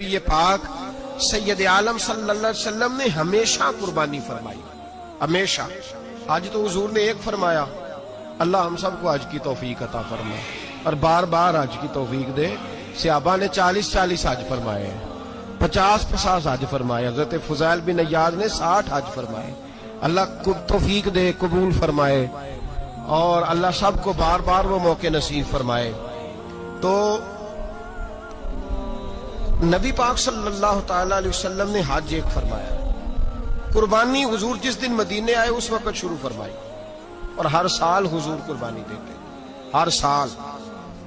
یہ پاک سید عالم صلی اللہ علیہ وسلم نے ہمیشہ قربانی فرمائی، ہمیشہ۔ آج تو حضور نے ایک فرمایا، اللہ ہم سب کو حج کی توفیق عطا فرمائے اور بار بار حج کی توفیق دے۔ صحابہ نے 40 حج فرمائے ہیں، 50 حج فرمائے، حضرت فضیل بن عیاض نے 60 حج فرمائے۔ اللہ کو توفیق دے، قبول فرمائے اور اللہ سب کو بار بار وہ موقع نصیب فرمائے۔ تو نبی پاک صلی اللہ تعالی علیہ وسلم نے حج ایک فرمایا، قربانی حضور جس دن مدینے آئے اس وقت شروع فرمائی، اور ہر سال حضور قربانی دیتے، ہر سال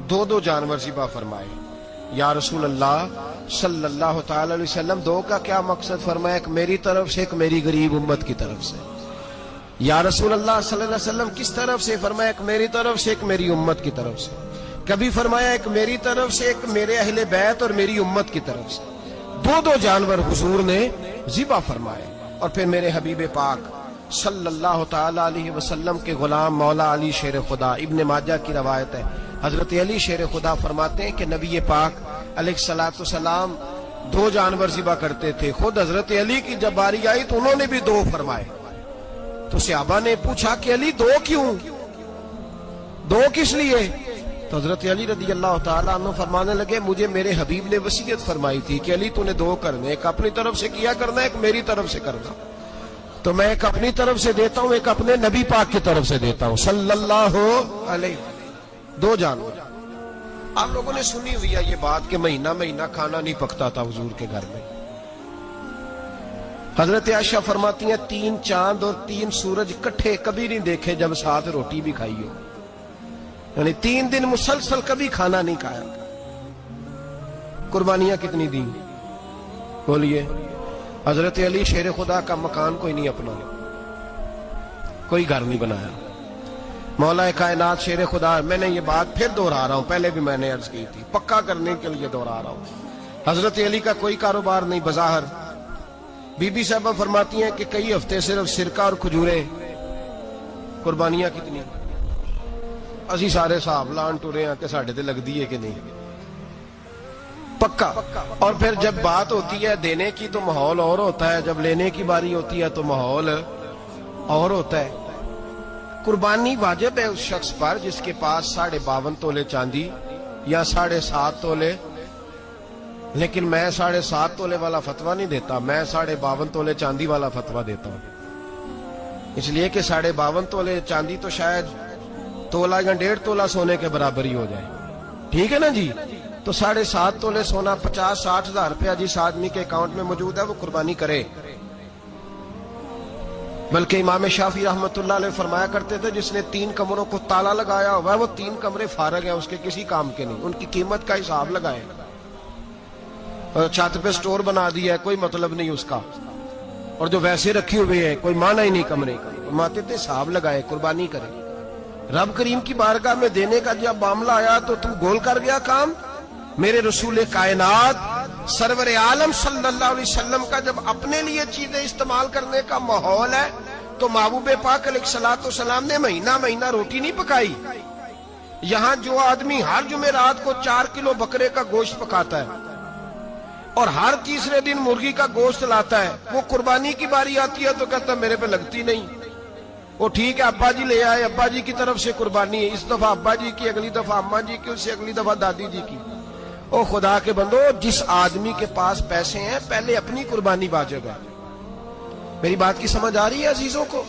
2 جانور ذبح فرمائے۔ یا رسول اللہ صلی اللہ تعالی علیہ وسلم، 2 کا کیا مقصد فرمایا؟ ایک میری طرف سے، ایک میری غریب امت کی طرف سے۔ یا رسول اللہ صلی اللہ علیہ وسلم کس طرف سے فرمایا؟ ایک میری طرف سے، ایک میری امت کی طرف سے۔ کبھی فرمایا ایک میری طرف سے، ایک میرے اہل بیت اور میری امت کی طرف سے۔ 2 جانور حضور نے ذبح فرمائے، اور پھر میرے حبیب پاک صلی اللہ تعالی علیہ وسلم کے غلام مولا علی شیر خدا، ابن ماجہ کی روایت ہے، حضرت علی شیر خدا فرماتے ہیں کہ نبی پاک علیہ الصلوۃ والسلام 2 جانور ذبح کرتے تھے۔ خود حضرت علی کی جب باری آئی تو انہوں نے بھی 2 فرمائے۔ تو صحابہ نے پوچھا کہ علی 2 کیوں؟ 2 کس لیے؟ تو حضرت علی رضی اللہ تعالیٰ عنہ فرمانے لگے، مجھے میرے حبیب نے وصیت فرمائی تھی کہ علی تو نے 2 کرنے، ایک اپنی طرف سے کیا کرنا، ایک میری طرف سے کرنا۔ تو میں ایک اپنی طرف سے دیتا ہوں، ایک اپنے نبی پاک کی طرف سے دیتا ہوں صلی اللہ علیہ وسلم۔ 2 جانور۔ آپ لوگوں نے سنی ہوئی ہے یہ بات کہ مہینہ کھانا نہیں پکتا تھا حضور کے گھر میں۔ حضرت عائشہ فرماتی ہیں 3 چاند اور 3 سورج کٹھے کبھی نہیں دیکھے جب ساتھ روٹی بھی کھائی ہو، یعنی 3 دن مسلسل کبھی کھانا نہیں کھایا۔ قربانیاں کتنی دیں؟ بولیے۔ حضرت علی شیر خدا کا مکان کوئی نہیں اپنا، کوئی گھر نہیں بنایا۔ مولا کائنات شیر خدا، میں نے یہ بات پھر دہرا رہا ہوں، پہلے بھی میں نے عرض کی تھی، پکا کرنے کے لیے دہرا رہا ہوں۔ حضرت علی کا کوئی کاروبار نہیں بظاہر۔ بی بی صاحبہ فرماتی ہیں کہ کئی ہفتے صرف سرکہ اور کھجورے۔ قربانیاں کتنی؟ اسی سارے صاحب لان ٹورے ہیں کہ ساڑھے تے لگ دیئے کہ نہیں، پکا۔ اور پھر جب بات ہوتی ہے دینے کی تو ماحول اور ہوتا ہے، جب لینے کی باری ہوتی ہے تو ماحول اور ہوتا ہے۔ قربانی واجب ہے اس شخص پر جس کے پاس 52.5 تولے چاندی یا 7.5 تولے، لیکن میں 7.5 تولے والا فتویٰ نہیں دیتا، میں 52.5 تولے چاندی والا فتویٰ دیتا ہوں، اس لیے کہ 52.5 تولے چاندی تو شاید تولہ یا 1.5 تولہ سونے کے برابر ہی ہو جائے، ٹھیک ہے نا جی؟ تو 7.5 تولے سونا 50-60 ہزار روپیہ جس آدمی کے اکاؤنٹ میں موجود ہے وہ قربانی کرے۔ بلکہ امام شافعی رحمۃ اللہ علیہ فرمایا کرتے تھے جس نے 3 کمروں کو تالا لگایا ہوا ہے وہ 3 کمرے فارغ ہیں، اس کے کسی کام کے نہیں، ان کی قیمت کا حساب لگائے۔ چھت پہ سٹور بنا دیا ہے، کوئی مطلب نہیں اس کا، اور جو ویسے رکھی ہوئے ہیں کوئی معنی ہی نہیں کمرے کا، فرماتے تھے حساب لگائے، قربانی کرے۔ رب کریم کی بارگاہ میں دینے کا جب معاملہ آیا تو تو گول کر گیا کام۔ میرے رسول کائنات سرور عالم صلی اللہ علیہ وسلم کا جب اپنے لیے چیزیں استعمال کرنے کا ماحول ہے تو محبوب پاک علیہ الصلوۃ والسلام نے مہینہ روٹی نہیں پکائی۔ یہاں جو آدمی ہر جمعرات کو 4 کلو بکرے کا گوشت پکاتا ہے اور ہر تیسرے دن مرغی کا گوشت لاتا ہے، وہ قربانی کی باری آتی ہے تو کہتا میرے پہ لگتی نہیں۔ وہ ٹھیک ہے ابا جی لے آئے، ابا جی کی طرف سے قربانی ہے، اس دفعہ ابا جی کی، اگلی دفعہ اماں جی کی، اس سے اگلی دفعہ دادی جی کی۔ او خدا کے بندو، جس آدمی کے پاس پیسے ہیں پہلے اپنی قربانی واجب ہے۔ میری بات کی سمجھ آ رہی ہے عزیزوں کو؟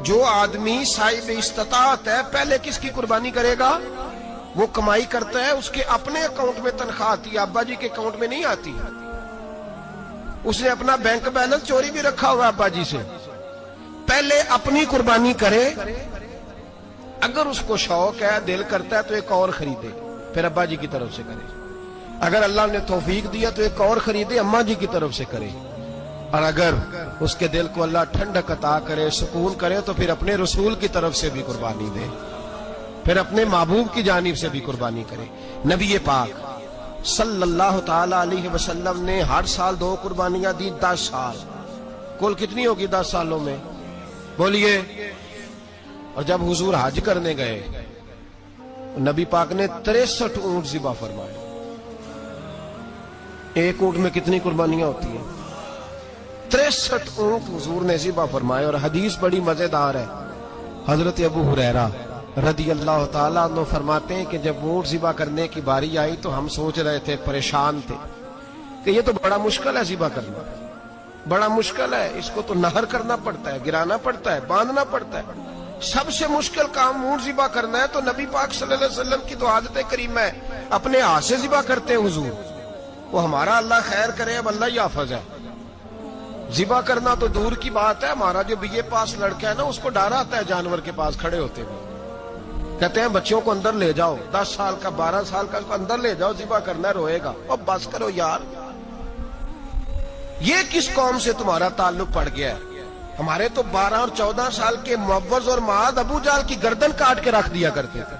جو آدمی صاحب استطاعت ہے پہلے کس کی قربانی کرے گا؟ وہ کمائی کرتا ہے، اس کے اپنے اکاؤنٹ میں تنخواہ آتی ہے، ابا جی کے اکاؤنٹ میں نہیں آتی۔ اس نے اپنا بینک بیلنس چوری بھی رکھا ہوا ابا جی سے۔ پہلے اپنی قربانی کرے، اگر اس کو شوق ہے، دل کرتا ہے تو ایک اور خریدے، پھر ابا جی کی طرف سے کرے۔ اگر اللہ نے توفیق دیا تو ایک اور خریدے، اماں جی کی طرف سے کرے، اور اگر اس کے دل کو اللہ ٹھنڈک عطا کرے، سکون کرے، تو پھر اپنے رسول کی طرف سے بھی قربانی دے، پھر اپنے محبوب کی جانب سے بھی قربانی کرے۔ نبی پاک صلی اللہ تعالی علیہ وسلم نے ہر سال 2 قربانیاں دی، 10 سال، کل کتنی ہوگی 10 سالوں میں؟ بولیے۔ اور جب حضور حج کرنے گئے نبی پاک نے 63 اونٹ ذبح فرمائے، ایک اونٹ میں کتنی قربانیاں ہوتی ہیں؟ 63 اونٹ حضور نے ذبح فرمائے. اور حدیث بڑی مزیدار ہے. حضرت ابو ہریرہ رضی اللہ تعالیٰ عنہ فرماتے ہیں کہ جب اونٹ ذبح کرنے کی باری آئی تو ہم سوچ رہے تھے، پریشان تھے کہ یہ تو بڑا مشکل ہے ذبح کرنا، بڑا مشکل ہے، اس کو تو نہر کرنا پڑتا ہے، گرانا پڑتا ہے، باندھنا پڑتا ہے. سب سے مشکل کام اونٹ ذبح کرنا ہے. تو نبی پاک صلی اللہ علیہ وسلم کی تو عادت کریمہ ہے، اپنے ہاتھ سے ذبح کرتے ہیں حضور. وہ ہمارا اللہ خیر کرے، اب اللہ ہی حافظ ہے. ذبح کرنا تو دور کی بات ہے. ہمارا جو BA پاس لڑکا ہے نا، اس کو ڈر آتا ہے جانور کے پاس کھڑے ہوتے ہوئے. کہتے ہیں بچوں کو اندر لے جاؤ، 10 سال کا 12 سال کا، اس کو اندر لے جاؤ، ذبح کرنا ہے، روئے گا. اب بس کرو یار، یہ کس قوم سے تمہارا تعلق پڑ گیا ہے؟ ہمارے تو 12 اور 14 سال کے معوذ اور معاذ ابو جہل کی گردن کاٹ کے رکھ دیا کرتے تھے.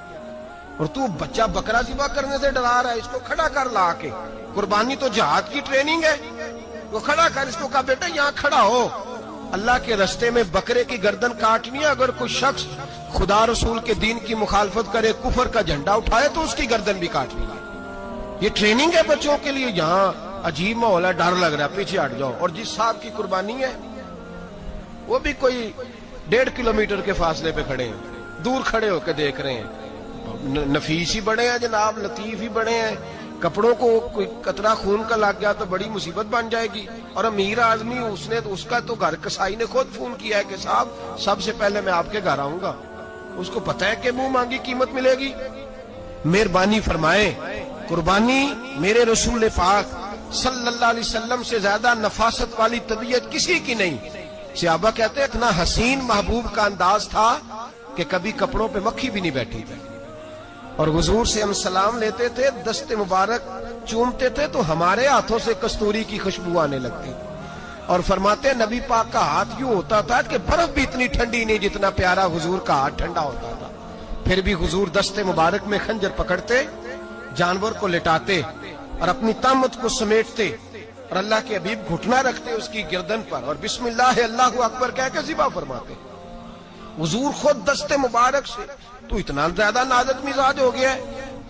اور تو بچہ بکرا ذبح کرنے سے ڈرا رہا ہے. اس کو کھڑا کر لا کے. قربانی تو جہاد کی ٹریننگ ہے. وہ کھڑا کر، اس کو کہا بیٹا یہاں کھڑا ہو، اللہ کے رستے میں بکرے کی گردن کاٹنی ہے. اگر کوئی شخص خدا رسول کے دین کی مخالفت کرے، کفر کا جھنڈا اٹھائے، تو اس کی گردن بھی کاٹنی ہے. یہ ٹریننگ ہے بچوں کے لیے. یہاں عجیب ماحول ہے، ڈر لگ رہا ہے، پیچھے ہٹ جاؤ. اور جس صاحب کی قربانی ہے وہ بھی کوئی 1.5 کلومیٹر کے فاصلے پہ کھڑے ہیں، دور کھڑے ہو کے دیکھ رہے ہیں. نفیس ہی بڑے ہیں جناب، لطیف ہی بڑے ہیں. کپڑوں کو کوئی قطرہ خون کا لگ گیا تو بڑی مصیبت بن جائے گی. اور امیر آدمی، اس کا تو گھر کسائی نے خود فون کیا ہے کہ صاحب سب سے پہلے میں آپ کے گھر آؤں گا. اس کو پتہ ہے کہ منہ مانگی قیمت ملے گی. مہربانی فرمائے، قربانی میرے رسول پاک صلی اللہ علیہ وسلم سے زیادہ نفاست والی طبیعت کسی کی نہیں. صحابہ کہتے ہیں اتنا حسین محبوب کا انداز تھا کہ کبھی کپڑوں پہ مکھی بھی نہیں بیٹھی تھی. اور حضور سے ہم سلام لیتے تھے، دست مبارک چومتے تھے تو ہمارے ہاتھوں سے کستوری کی خوشبو آنے لگتی. اور فرماتے ہیں نبی پاک کا ہاتھ یوں ہوتا تھا کہ برف بھی اتنی ٹھنڈی نہیں جتنا پیارا حضور کا ہاتھ ٹھنڈا ہوتا تھا. پھر بھی حضور دست مبارک میں خنجر پکڑتے، جانور کو لٹاتے اور اپنی طامت کو سمیٹتے، اور اللہ کے حبیب گھٹنا رکھتے اس کی گردن پر، اور بسم اللہ اللہ اکبر کہہ کے ذبح فرماتے. حضور خود دست مبارک سے. تو اتنا زیادہ نازک مزاج ہو گیا ہے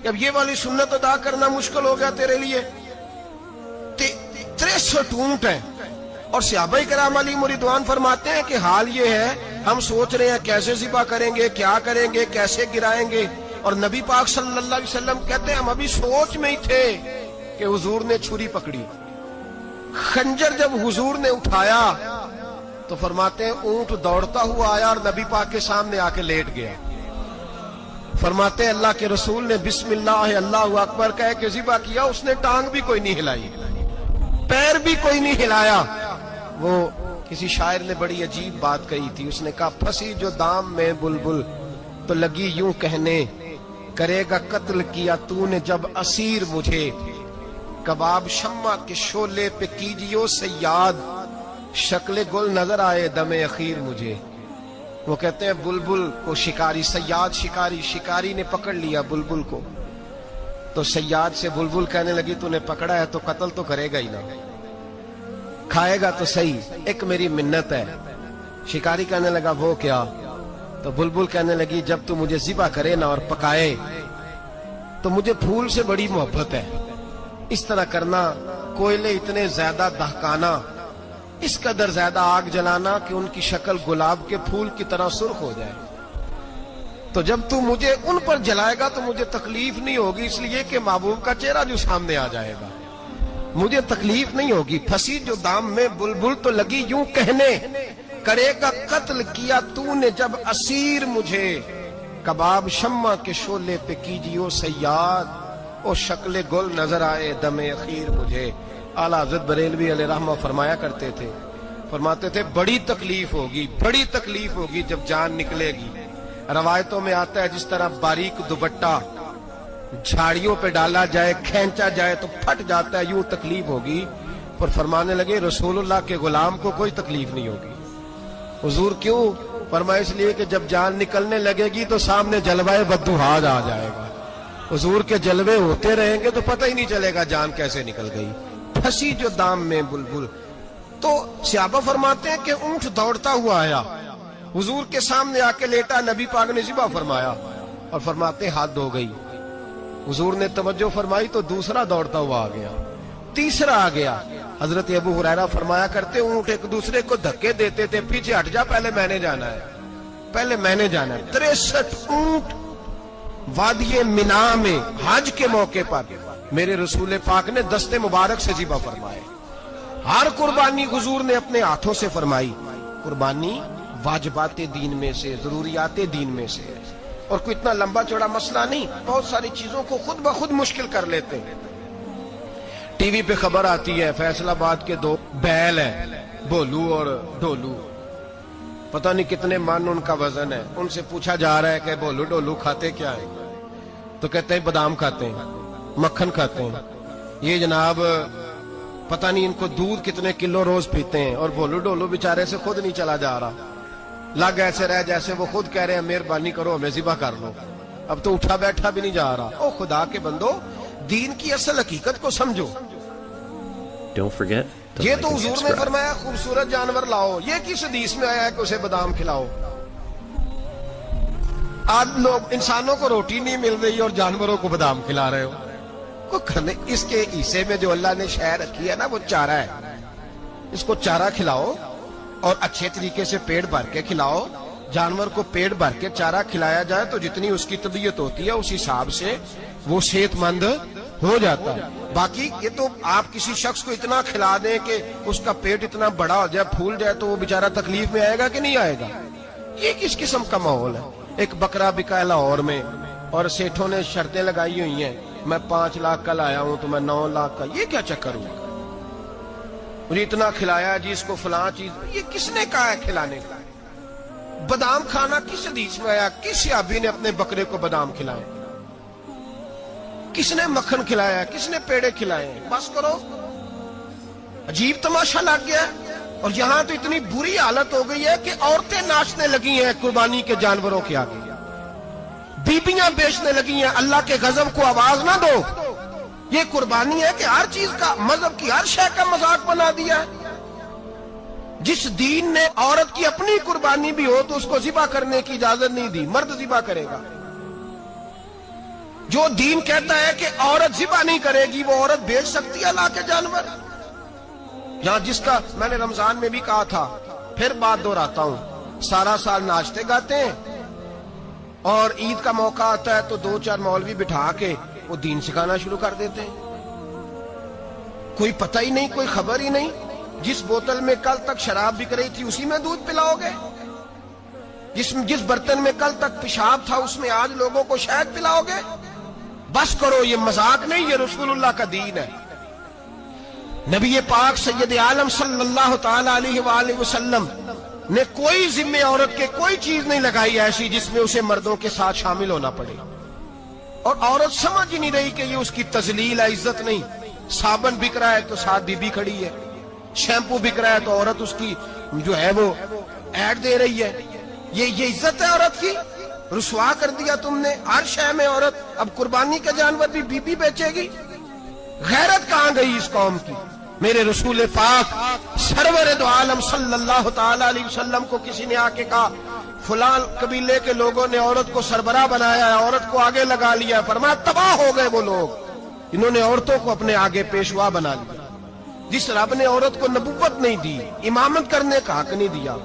کہ اب یہ والی سنت ادا کرنا مشکل ہو گیا تیرے لیے. 63 اونٹ ہیں. اور صحابہ کرام علیہم رضوان فرماتے ہیں کہ حال یہ ہے، ہم سوچ رہے ہیں کیسے ذبح کریں گے، کیا کریں گے، کیسے گرائیں گے. اور نبی پاک صلی اللہ علیہ وسلم کہتے ہیں ہم ابھی سوچ میں ہی تھے کہ حضور نے چھری پکڑی. خنجر جب حضور نے اٹھایا تو فرماتے ہیں اونٹ دوڑتا ہوا آیا اور نبی پاک کے سامنے آ کے لیٹ گیا. فرماتے ہیں اللہ کے رسول نے بسم اللہ اللہ اکبر کہہ کے ذبح کیا. اس نے ٹانگ بھی کوئی نہیں ہلائی، پیر بھی کوئی نہیں ہلایا. وہ کسی شاعر نے بڑی عجیب بات کہی تھی. اس نے کہا پھنسی جو دام میں بلبل تو لگی یوں کہنے، کرے گا قتل کیا تو نے جب اسیر مجھے، کباب شمع کے شولے پہ کیجیو سیاد، شکل گل نظر آئے دم اخیر مجھے. وہ کہتے ہیں بلبل کو شکاری، سیاد شکاری نے پکڑ لیا بلبل کو. تو سیاد سے بلبل کہنے لگی تو نے پکڑا ہے تو قتل تو کرے گا ہی نا، کھائے گا تو صحیح، ایک میری منت ہے. شکاری کہنے لگا وہ کیا؟ تو بلبل کہنے لگی جب تو مجھے ذبح کرے نا اور پکائے تو مجھے پھول سے بڑی محبت ہے. اس طرح کرنا، کوئلے اتنے زیادہ دہکانا، اس قدر زیادہ آگ جلانا کہ ان کی شکل گلاب کے پھول کی طرح سرخ ہو جائے. تو جب تو مجھے ان پر جلائے گا تو مجھے تکلیف نہیں ہوگی، اس لیے کہ محبوب کا چہرہ جو سامنے آ جائے گا مجھے تکلیف نہیں ہوگی. پھنسی جو دام میں بلبل تو لگی یوں کہنے، کرے گا قتل کیا تو نے جب اسیر مجھے، کباب شمع کے شولے پہ کیجیو سیاد، او شکل گل نظر آئے دم اخیر مجھے. اعلیٰ حضرت بریلوی علیہ رحمہ فرمایا کرتے تھے، فرماتے تھے بڑی تکلیف ہوگی جب جان نکلے گی. روایتوں میں آتا ہے جس طرح باریک دوپٹہ جھاڑیوں پہ ڈالا جائے، کھینچا جائے تو پھٹ جاتا ہے، یوں تکلیف ہوگی. پر فرمانے لگے رسول اللہ کے غلام کو کوئی تکلیف نہیں ہوگی. حضور کیوں؟ فرمایا اس لیے کہ جب جان نکلنے لگے گی تو سامنے جلوہ بدوحاد آ جائے گا. حضور کے جلوے ہوتے رہیں گے تو پتہ ہی نہیں چلے گا جان کیسے نکل گئی. پھنسی جو دام میں بلبل. تو صحابہ فرماتے ہیں کہ اونٹ دوڑتا ہوا آیا، حضور کے سامنے آ کے لیٹا، نبی پاک نے ذبح فرمایا اور فرماتے ہاتھ دھو گئی. حضور نے توجہ فرمائی تو دوسرا دوڑتا ہوا آ گیا، تیسرا آ گیا. حضرت ابو ہریرہ فرمایا کرتے اونٹ ایک دوسرے کو دھکے دیتے تھے, پیچھے ہٹ جا, پہلے میں نے جانا ہے, پہلے میں نے جانا ہے. 63 اونٹ وادی مینا میں حج کے موقع پر میرے رسول پاک نے دست مبارک سے ذبح فرمائے. ہر قربانی حضور نے اپنے ہاتھوں سے فرمائی. قربانی واجبات دین میں سے, ضروریات دین میں سے, اور کوئی اتنا لمبا چوڑا مسئلہ نہیں. بہت ساری چیزوں کو خود بخود مشکل کر لیتے ہیں. ٹی وی پہ خبر آتی ہے فیصل آباد کے 2 بیل ہیں, بولو اور ڈولو, پتہ نہیں کتنے من ان کا وزن ہے. ان سے پوچھا جا رہا ہے کہ بولو ڈولو کھاتے کیا ہیں, تو کہتے ہیں بادام کھاتے ہیں, مکھن کھاتے ہیں. یہ جناب پتہ نہیں ان کو دودھ کتنے کلو روز پیتے ہیں, اور بولو ڈولو بیچارے سے خود نہیں چلا جا رہا. لگ ایسے رہ جیسے وہ خود کہہ رہے ہیں مہربانی کرو ہمیں ذبح کر لو, اب تو اٹھا بیٹھا بھی نہیں جا رہا. او خدا کے بندو, دین کی اصل حقیقت کو سمجھو. یہ تو حضور نے فرمایا خوبصورت جانور لاؤ, یہ کس حدیث میں آیا ہے کہ اسے بادام کھلاؤ؟ آج لوگ انسانوں کو روٹی نہیں مل رہی اور جانوروں کو بادام کھلا رہے ہو. کو کھانے اس کے حصے میں جو اللہ نے شے رکھی ہے نا وہ چارہ ہے, اس کو چارہ کھلاؤ اور اچھے طریقے سے پیٹ بھر کے کھلاؤ. جانور کو پیٹ بھر کے چارہ کھلایا جائے تو جتنی اس کی طبیعت ہوتی ہے اس حساب سے وہ صحت مند ہو جاتا ہے. باقی یہ تو آپ کسی شخص کو اتنا کھلا دیں کہ اس کا پیٹ اتنا بڑا ہو جائے, پھول جائے, تو وہ بیچارہ تکلیف میں آئے گا کہ نہیں آئے گا؟ یہ کس قسم کا ماحول ہے؟ ایک بکرا بکا لاہور میں اور سیٹھوں نے شرطیں لگائی ہوئی ہیں, میں 5 لاکھ کا لایا ہوں تو میں 9 لاکھ کا. یہ کیا چکر ہوا؟ مجھے اتنا کھلایا جی اس کو فلاں چیز. یہ کس نے کہا ہے کھلانے کا؟ بادام کھانا کس حدیث میں آیا؟ کس صحابی نے اپنے بکرے کو بادام کھلائے؟ کس نے مکھن کھلایا؟ کس نے پیڑے کھلائے؟ بس کرو, عجیب تماشا لگ گیا. اور یہاں تو اتنی بری حالت ہو گئی ہے کہ عورتیں ناچنے لگی ہیں قربانی کے جانوروں کے آگے, بیبیاں بیچنے لگی ہیں. اللہ کے غضب کو آواز نہ دو. یہ قربانی ہے کہ ہر چیز کا, مذہب کی ہر شے کا مذاق بنا دیا ہے. جس دین نے عورت کی اپنی قربانی بھی ہو تو اس کو ذبح کرنے کی اجازت نہیں دی, مرد ذبح کرے گا. جو دین کہتا ہے کہ عورت ذبح نہیں کرے گی, وہ عورت بیچ سکتی ہے اللہ کے جانور. یہاں جس کا میں نے رمضان میں بھی کہا تھا, پھر بات دہراتا ہوں, سارا سال ناچتے گاتے ہیں اور عید کا موقع آتا ہے تو 2-4 مولوی بٹھا کے وہ دین سکھانا شروع کر دیتے ہیں. کوئی پتہ ہی نہیں, کوئی خبر ہی نہیں. جس بوتل میں کل تک شراب بک رہی تھی اسی میں دودھ پلاؤ گے؟ جس برتن میں کل تک پیشاب تھا اس میں آج لوگوں کو شہد پلاؤ گے؟ بس کرو, یہ مذاق نہیں, یہ رسول اللہ کا دین ہے. نبی پاک سید عالم صلی اللہ تعالی علیہ وآلہ وسلم نے کوئی ذمہ عورت کے کوئی چیز نہیں لگائی ایسی جس میں اسے مردوں کے ساتھ شامل ہونا پڑے. اور عورت سمجھ ہی نہیں رہی کہ یہ اس کی تذلیل ہے, عزت نہیں. صابن بک رہا ہے تو ساتھ بی بی کھڑی ہے, شیمپو بک رہا ہے تو عورت اس کی جو ہے وہ ایڈ دے رہی ہے. یہ عزت ہے عورت کی؟ رسوا کر دیا تم نے ہر شے میں عورت. اب قربانی کا جانور بھی بی بی بیچے گی؟ غیرت کہاں گئی اس قوم کی؟ میرے رسول پاک سرور دو عالم صلی اللہ تعالی علیہ وسلم کو کسی نے آ کے کہا فلاں قبیلے کے لوگوں نے عورت کو سربراہ بنایا ہے, عورت کو آگے لگا لیا. فرمایا تباہ ہو گئے وہ لوگ, انہوں نے عورتوں کو اپنے آگے پیشوا بنا لیا. جس رب نے عورت کو نبوت نہیں دی, امامت کرنے کا حق نہیں دیا,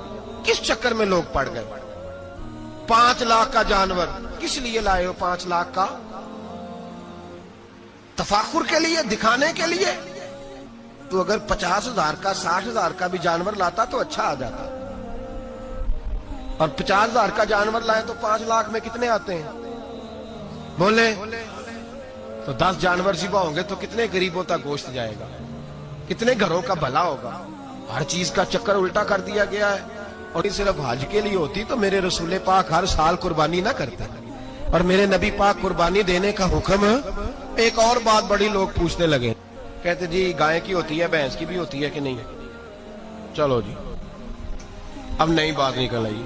کس چکر میں لوگ پڑ گئے؟ 5 لاکھ کا جانور کس لیے لائے ہو؟ 5 لاکھ کا تفاخر کے لیے, دکھانے کے لیے؟ تو اگر 50,000 کا 60,000 کا بھی جانور لاتا تو اچھا آ جاتا. اور 50,000 کا جانور لائے تو 5 لاکھ میں کتنے آتے ہیں بولے؟ تو 10 جانور ذبح ہوں گے تو کتنے غریبوں تک گوشت جائے گا, کتنے گھروں کا بھلا ہوگا. ہر چیز کا چکر الٹا کر دیا گیا ہے. اور صرف حج کے لیے ہوتی تو میرے رسول پاک ہر سال قربانی نہ کرتے, اور میرے نبی پاک قربانی دینے کا حکم. ایک اور بات بڑی لوگ پوچھنے لگے, کہتے جی گائے کی ہوتی ہے, بھینس کی بھی ہوتی ہے کہ نہیں؟ چلو جی اب نئی بات نکل آئی.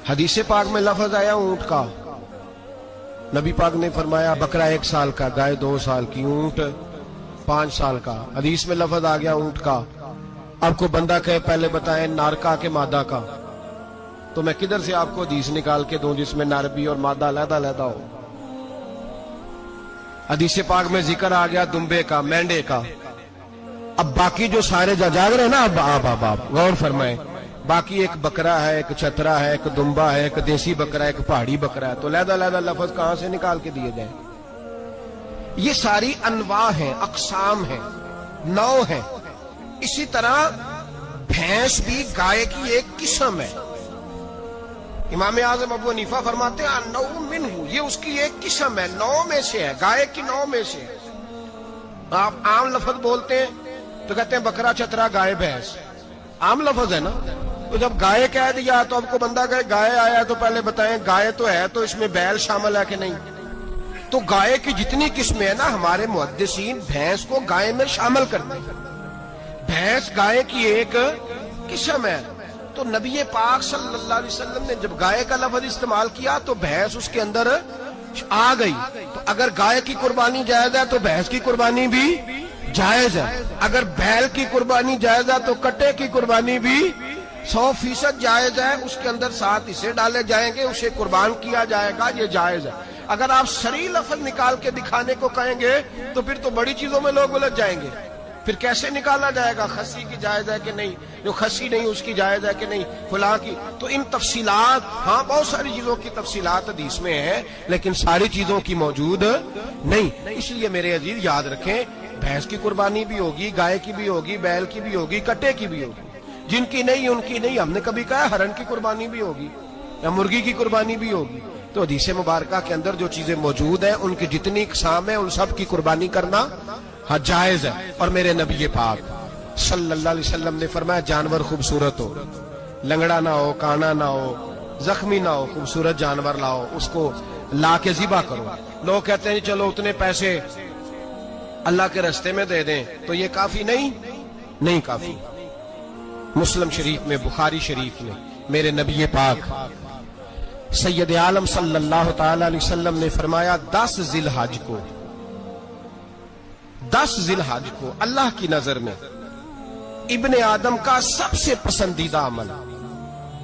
حدیث پاک میں لفظ آیا اونٹ کا, نبی پاک نے فرمایا بکرا 1 سال کا, گائے 2 سال کی, اونٹ 5 سال کا. حدیث میں لفظ آ گیا اونٹ کا. آپ کو بندہ کہے پہلے بتائیں نر کا کہ مادہ کا, تو میں کدھر سے آپ کو حدیث نکال کے دوں جس میں نر بھی اور مادہ علیحدہ علیحدہ ہو؟ حدیث پاک میں ذکر آ گیا دمبے کا، مینڈے کا. اب باقی جو سارے جاگ رہے ہیں نا، اب غور فرمائیں، باقی ایک بکرا ہے، ایک چھترا ہے، ایک دمبا ہے، ایک دیسی بکرا ہے، ایک پہاڑی بکرا ہے، تو علیحدہ علیحدہ لفظ کہاں سے نکال کے دیے جائیں؟ یہ ساری انواع ہیں، اقسام ہیں، نوع ہیں. اسی طرح بھینس بھی گائے کی ایک قسم ہے. امام اعظم ابو حنیفہ فرماتے ہیں النوع منہ، یہ اس کی ایک قسم ہے، نوع میں سے ہے، گائے کی نوع میں سے. آپ عام لفظ بولتے ہیں تو کہتے ہیں بکرا چھترا گائے بھینس، عام لفظ ہے نا. تو جب گائے کہہ دیا تو اب کو بندہ کہے گائے آیا تو پہلے بتائیں گائے تو ہے، تو اس میں بیل شامل ہے کہ نہیں؟ تو گائے کی جتنی قسمیں ہیں نا، ہمارے محدثین بھینس کو گائے میں شامل کرتے ہیں. بھینس گائے کی ایک قسم ہے. تو نبی پاک صلی اللہ علیہ وسلم نے جب گائے کا لفظ استعمال کیا تو بھینس اس کے اندر آ گئی. تو اگر گائے کی قربانی جائز ہے تو بھینس کی قربانی بھی جائز ہے. اگر بیل کی قربانی جائز ہے تو کٹے کی قربانی بھی 100% جائز ہے. اس کے اندر 7 حصے ڈالے جائیں گے، اسے قربان کیا جائے گا، یہ جائز ہے. اگر آپ صریح لفظ نکال کے دکھانے کو کہیں گے تو پھر تو بڑی چیزوں میں لوگ الجھ جائیں گے. پھر کیسے نکالا جائے گا؟ خسی کی جائز ہے کہ نہیں، جو خسی نہیں اس کی جائز ہے کہ نہیں، فلاں کی. تو ان تفصیلات، ہاں بہت ساری چیزوں کی تفصیلات حدیث میں ہیں، لیکن ساری چیزوں کی موجود نہیں. اس لیے میرے عزیز یاد رکھیں، بھینس کی قربانی بھی ہوگی، گائے کی بھی ہوگی، بیل کی بھی ہوگی، کٹے کی بھی ہوگی. جن کی نہیں ان کی نہیں. ہم نے کبھی کہا ہرن کی قربانی بھی ہوگی یا مرغی کی قربانی بھی ہوگی. تو حدیث مبارکہ کے اندر جو چیزیں موجود ہیں ان کی جتنی اقسام ہیں ان سب کی قربانی کرنا ہاں جائز ہے. اور میرے نبی پاک صلی اللہ علیہ وسلم نے فرمایا جانور خوبصورت ہو، لنگڑا نہ ہو، کانا نہ ہو، زخمی نہ ہو، خوبصورت جانور لاؤ، اس کو لا کے ذبح کرو. لوگ کہتے ہیں چلو اتنے پیسے اللہ کے راستے میں دے دیں، تو یہ کافی نہیں کافی. مسلم شریف میں، بخاری شریف میں میرے نبی پاک سید عالم صلی اللہ تعالی علیہ وسلم نے فرمایا 10 ذی الحج کو اللہ کی نظر میں ابن آدم کا سب سے پسندیدہ عمل.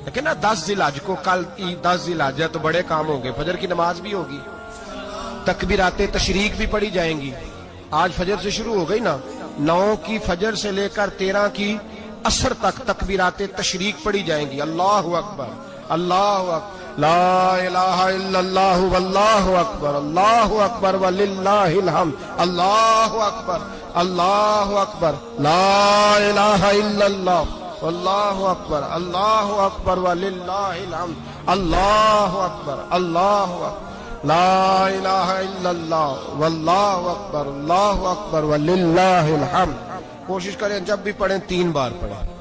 لیکن نا 10 ذی الحج کو، کل 10 ذی الحج ہے تو بڑے کام ہوں گے. فجر کی نماز بھی ہوگی، تکبیرات تشریق بھی پڑھی جائیں گی. آج فجر سے شروع ہو گئی نا، 9 کی فجر سے لے کر 13 کی عصر تک تکبیرات تشریق پڑھی جائیں گی. اللہ اکبر، اللہ اکبر، لا الہ الا اللہ واللہ اکبر، اللہ اکبر وللہ الحمد، اللہ اکبر، اللہ اکبر، لا الہ الا اللہ واللہ اکبر، اللہ اکبر وللہ الحمد، اللہ اکبر، اللہ اکبر، لا الہ الا اللہ واللہ اکبر، اللہ اکبر وللہ الحمد. کوشش کریں جب بھی پڑھیں 3 بار پڑھیں.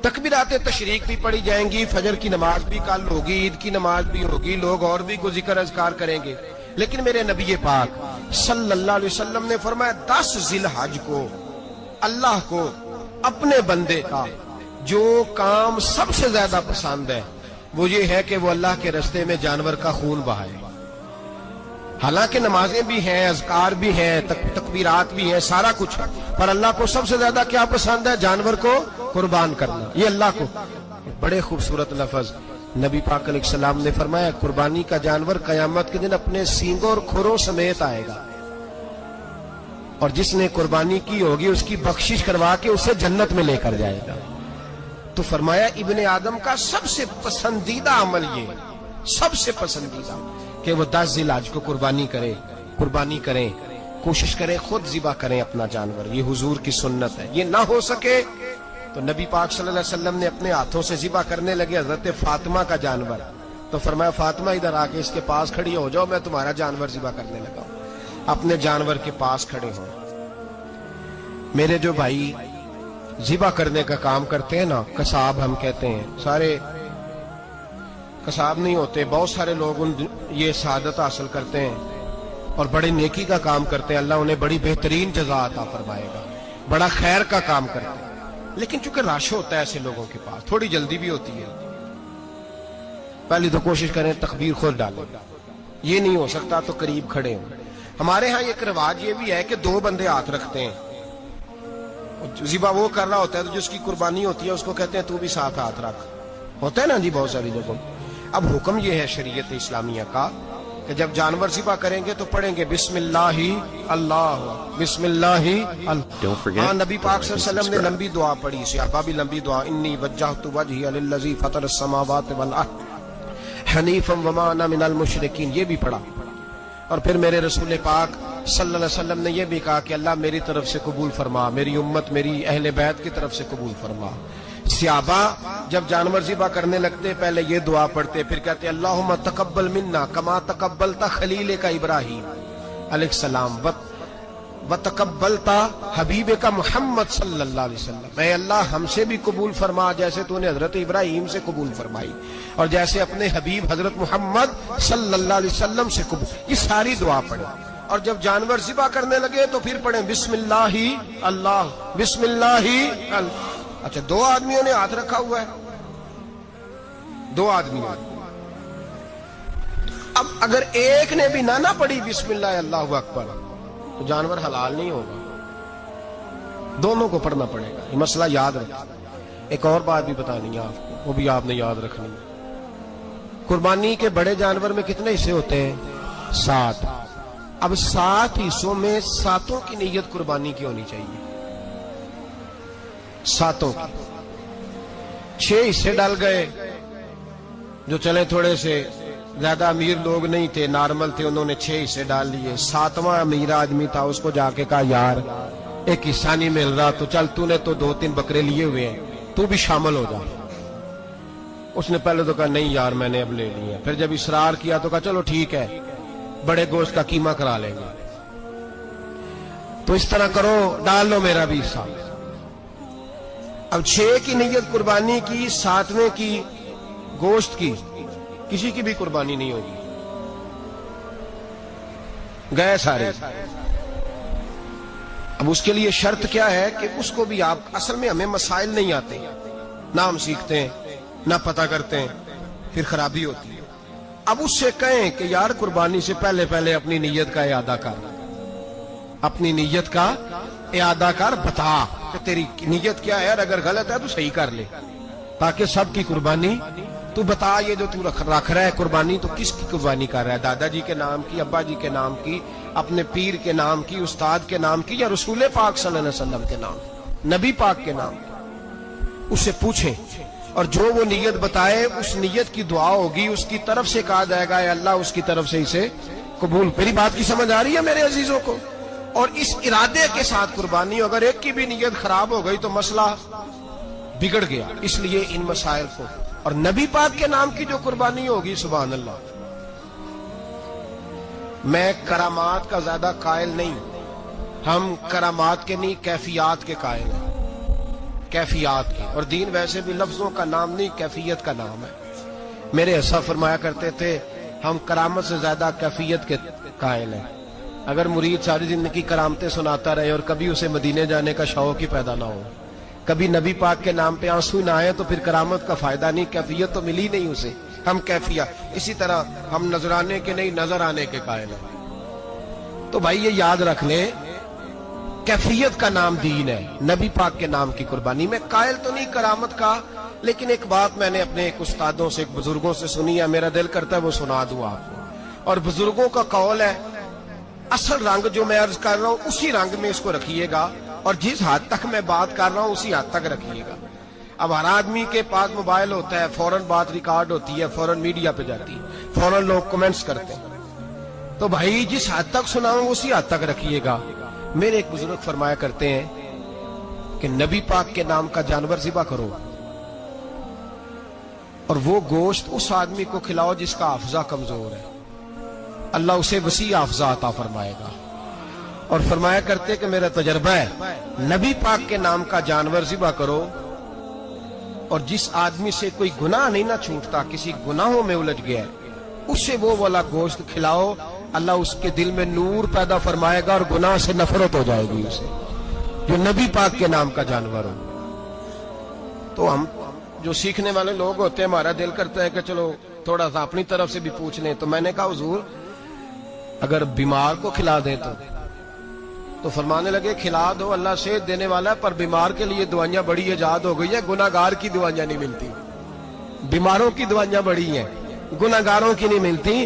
تکبیرات تشریق بھی پڑھی جائیں گی، فجر کی نماز بھی کل ہوگی، عید کی نماز بھی ہوگی، لوگ اور بھی کو ذکر اذکار کریں گے. لیکن میرے نبی پاک صلی اللہ علیہ وسلم نے فرمایا 10 ذی الحج کو اللہ کو اپنے بندے کا جو کام سب سے زیادہ پسند ہے وہ یہ ہے کہ وہ اللہ کے راستے میں جانور کا خون بہائے. حالانکہ نمازیں بھی ہیں، اذکار بھی ہیں، تکبیرات بھی ہیں، سارا کچھ ہے، پر اللہ کو سب سے زیادہ کیا پسند ہے؟ جانور کو قربان کرنا. یہ اللہ کو بڑے خوبصورت لفظ نبی پاک علیہ السلام نے فرمایا قربانی کا جانور قیامت کے دن اپنے سینگوں اور کھروں سمیت آئے گا، اور جس نے قربانی کی ہوگی اس کی بخشش کروا کے اسے جنت میں لے کر جائے گا. تو فرمایا ابن آدم کا سب سے پسندیدہ عمل یہ، سب سے پسندیدہ، کہ وہ 10 ذی الحج کو قربانی کریں، کوشش کریں خود ذبح کریں اپنا جانور. یہ حضور کی سنت ہے. یہ نہ ہو سکے تو نبی پاک صلی اللہ علیہ وسلم نے اپنے ہاتھوں سے ذبح کرنے لگے حضرت فاطمہ کا جانور. تو فرمایا فاطمہ ادھر آ کے اس کے پاس کھڑی ہو جاؤ، میں تمہارا جانور ذبح کرنے لگا ہوں. اپنے جانور کے پاس کھڑے ہوں. میرے جو بھائی ذبح کرنے کا کام کرتے ہیں نا، قصاب ہم کہتے ہیں، سارے قصاب نہیں ہوتے، بہت سارے لوگ یہ سعادت حاصل کرتے ہیں اور بڑے نیکی کا کام کرتے ہیں. اللہ انہیں بڑی بہترین جزا عطا فرمائے گا، بڑا خیر کا کام کرتے ہیں. لیکن چونکہ رش ہوتا ہے ایسے لوگوں کے پاس، تھوڑی جلدی بھی ہوتی ہے. پہلی تو کوشش کریں تکبیر خود ڈالیں، یہ نہیں ہو سکتا تو قریب کھڑے ہوں. ہمارے ہاں ایک رواج یہ بھی ہے کہ 2 بندے ہاتھ رکھتے ہیں. ذبح وہ کر رہا ہوتا ہے تو جس کی قربانی ہوتی ہے اس کو کہتے ہیں تو بھی ساتھ ہاتھ رکھ. ہوتا ہے نا جی بہت ساری جگہوں. اب حکم یہ ہے شریعت اسلامیہ کا کہ جب جانور ذبح کریں گے تو پڑھیں گے بسم اللہ اللہ، بسم اللہ اللہ۔ ہاں نبی پاک صلی اللہ علیہ وسلم نے لمبی دعا پڑھی، صحابہ بھی لمبی دعا، انی وجہت وجہی للذی فطر السماوات والارض حنیفا وما انا من المشرکین، یہ بھی پڑھا۔ اور پھر میرے رسول پاک صلی اللہ علیہ وسلم نے یہ بھی کہا کہ اللہ میری طرف سے قبول فرما، میری امت میری اہل بیت کی طرف سے قبول فرما۔ صحابہ جب جانور ذبح کرنے لگتے پہلے یہ دعا پڑھتے، پھر کہتے اللہم تقبل منا کما تقبلتا خلیل کا ابراہیم علیہ السلام وتقبلتا حبیب کا محمد صلی اللہ علیہ وسلم، اے اللہ ہم سے بھی قبول فرما جیسے تو نے حضرت ابراہیم سے قبول فرمائی اور جیسے اپنے حبیب حضرت محمد صلی اللہ علیہ وسلم سے قبول۔ یہ ساری دعا پڑھیں، اور جب جانور ذبح کرنے لگے تو پھر پڑھیں بسم اللہ اللہ، بسم اللہ اللہ۔ اچھا دو آدمیوں نے ہاتھ رکھا ہوا ہے، دو آدمیوں، اب اگر ایک نے بھی نہ پڑھی بسم اللہ اللہ اکبر تو جانور حلال نہیں ہوگا، دونوں کو پڑھنا پڑے گا۔ یہ مسئلہ یاد رکھیں۔ ایک اور بات بھی بتانی ہے آپ کو، وہ بھی آپ نے یاد رکھنی ہے۔ قربانی کے بڑے جانور میں کتنے حصے ہوتے ہیں؟ 7۔ اب 7 حصوں میں 7 کی نیت قربانی کی ہونی چاہیے، 7 کی۔ 6 حصے ڈال گئے، جو چلے تھوڑے سے زیادہ امیر لوگ نہیں تھے، نارمل تھے، انہوں نے 6 حصے ڈال لیے۔ 7واں امیر آدمی تھا، اس کو جا کے کہا یار ایک حصہ نہیں مل رہا تو چل تو نے تو 2-3 بکرے لیے ہوئے ہیں تو بھی شامل ہو جا۔ اس نے پہلے تو کہا نہیں یار میں نے اب لے لیا، پھر جب اصرار کیا تو کہا چلو ٹھیک ہے بڑے گوشت کا قیمہ کرا لیں گے۔ تو اس طرح کرو، ڈال لو میرا بھی حصہ۔ اب 6 کی نیت قربانی کی، 7ویں کی گوشت کی، کسی کی بھی قربانی نہیں ہوگی، گئے سارے۔ اب اس کے لیے شرط کیا ہے کہ اس کو بھی آپ، اصل میں ہمیں مسائل نہیں آتے، نہ ہم سیکھتے ہیں نہ پتہ کرتے ہیں، پھر خرابی ہوتی ہے۔ اب اس سے کہیں کہ یار قربانی سے پہلے اپنی نیت کا اعادہ کر، اپنی نیت کا اعادہ کر، بتا کہ تیری نیت کیا ہے، اور اگر غلط ہے تو صحیح کر لے، تاکہ سب کی قربانی تو بتا۔ یہ جو تو رکھ رہا ہے قربانی، تو کس کی قربانی کر رہا ہے؟ دادا جی کے نام کی، ابا جی کے نام کی، اپنے پیر کے نام کی، استاد کے نام کی، یا رسول پاک صلی اللہ علیہ وسلم کے نام کی، نبی پاک کے نام کی؟ اس سے پوچھیں، اور جو وہ نیت بتائے اس نیت کی دعا ہوگی، اس کی طرف سے کہا جائے گا اے اللہ اس کی طرف سے اسے قبول۔ میری بات کی سمجھ آ رہی ہے میرے عزیزوں کو؟ اور اس ارادے کے ساتھ قربانی، اگر ایک کی بھی نیت خراب ہو گئی تو مسئلہ بگڑ گیا۔ اس لیے ان مسائل کو، اور نبی پاک کے نام کی جو قربانی ہوگی، سبحان اللہ، میں کرامات کا زیادہ قائل نہیں، ہم کرامات کے نہیں کیفیات کے قائل ہیں، کیفیات کے۔ اور دین ویسے بھی لفظوں کا نام نہیں، کیفیت کا نام ہے۔ میرے حصہ فرمایا کرتے تھے ہم کرامت سے زیادہ کیفیت کے قائل ہیں۔ اگر مرید ساری زندگی کرامتیں سناتا رہے اور کبھی اسے مدینے جانے کا شوق ہی پیدا نہ ہو، کبھی نبی پاک کے نام پہ آنسو نہ آئے، تو پھر کرامت کا فائدہ نہیں، کیفیت تو ملی نہیں اسے۔ ہم کیفیت، اسی طرح ہم نظرانے کے نہیں نظر آنے کے قائل ہیں۔ تو بھائی یہ یاد رکھ لیں، کیفیت کا نام دین ہے، نبی پاک کے نام کی قربانی۔ میں قائل تو نہیں کرامت کا، لیکن ایک بات میں نے اپنے ایک استادوں سے، ایک بزرگوں سے سنی ہے، میرا دل کرتا ہے وہ سنا دوں آپ کو۔ اور بزرگوں کا قول ہے اصل رنگ جو میں عرض کر رہا ہوں اسی رنگ میں اس کو رکھیے گا، اور جس حد تک میں بات کر رہا ہوں اسی حد تک رکھیے گا۔ اب ہر آدمی کے پاس موبائل ہوتا ہے، فوراً بات ریکارڈ ہوتی ہے، فوراً میڈیا پہ جاتی ہے، فوراً لوگ کمنٹس کرتے ہیں۔ تو بھائی جس حد تک سناؤں اسی حد تک رکھیے گا۔ میرے ایک بزرگ فرمایا کرتے ہیں کہ نبی پاک کے نام کا جانور ذبح کرو، اور وہ گوشت اس آدمی کو کھلاؤ جس کا حافظہ کمزور ہے، اللہ اسے وسیع حافظہ عطا فرمائے گا۔ اور فرمایا کرتے کہ میرا تجربہ ہے، نبی پاک کے نام کا جانور ذبح کرو، اور جس آدمی سے کوئی گناہ نہیں نہ چھوٹتا، کسی گناہوں میں الجھ گیا ہے، اسے وہ والا گوشت کھلاؤ، اللہ اس کے دل میں نور پیدا فرمائے گا اور گناہ سے نفرت ہو جائے گی اسے، جو نبی پاک کے نام کا جانور ہو۔ تو ہم جو سیکھنے والے لوگ ہوتے ہیں، ہمارا دل کرتا ہے کہ چلو تھوڑا سا اپنی طرف سے بھی پوچھ لیں۔ تو میں نے کہا حضور اگر بیمار کو کھلا دیں تو فرمانے لگے کھلا دو، اللہ صحت دینے والا ہے، پر بیمار کے لیے دوائیاں بڑی ایجاد ہو گئی ہے، گناہ گار کی دوائیاں نہیں ملتی۔ بیماروں کی دوائیاں بڑی ہیں، گناہ گاروں کی نہیں ملتی۔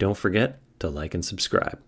Don't forget to like and subscribe.